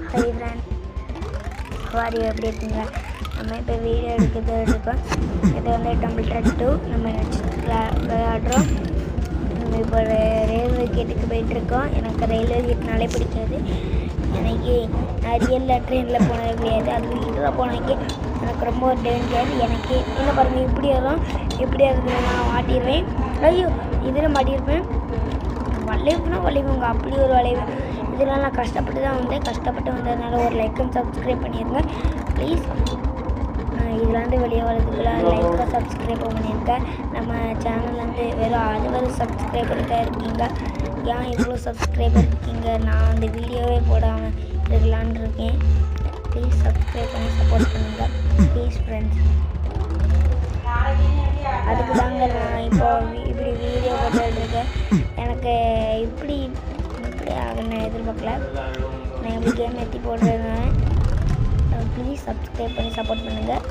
Hi friend, வாரி எப்படி இருக்கீங்க? நம்ம இப்போ வீடியோ எடுக்கிறோம். இது வந்து டம்பிள் ட்ராக் 2 நம்ம விளையாடுறோம். நம்ம இப்போ ரயில்வே கேட்டுக்கு போயிட்டுருக்கோம். எனக்கு ரயில்வே கேட்னாலே பிடிக்காது. எனக்கு நான் ரியலில் ட்ரெயினில் போனது கிடையாது. அது வீட்டில் போனாங்க எனக்கு ரொம்ப டேஞ்சர். எனக்கு என்ன பாருங்கள், இப்படி இருக்குது நான் மாட்டிடுவேன். ஐயோ இதில் மாட்டியிருப்பேன். வளைவுங்க அப்படி ஒரு வளைவு. இதெல்லாம் நான் கஷ்டப்பட்டு தான் வந்ததுனால ஒரு லைக் அண்ட் சப்ஸ்கிரைப் பண்ணிடுங்க ப்ளீஸ். இதுலேருந்து வெளியே வரதுக்குள்ள லைக்காக சப்ஸ்கிரைப் பண்ணியிருக்கேன். நம்ம சேனல்லேருந்து வெறும் 60 சப்ஸ்கிரைபர் தான் இருக்கீங்க. ஏன் இவ்வளோ சப்ஸ்கிரைபர் இருக்கீங்க? நான் அந்த வீடியோவே போடாமல் இருக்கலான்னு இருக்கேன். ப்ளீஸ் சப்ஸ்கிரைப் பண்ணி சப்போர்ட் பண்ணுங்கள் ப்ளீஸ் ஃப்ரெண்ட்ஸ். அதுக்கு தாங்க நான் இப்போ இப்படி வீடியோ போட்டுருக்கேன். எனக்கு இப்படி ஆகுன்னு எதிர்பார்க்கல. நான் இப்படி கேம் ஏற்றி போடுறதுனால ப்ளீஸ் சப்ஸ்கிரைப் பண்ணி சப்போர்ட் பண்ணுங்கள்.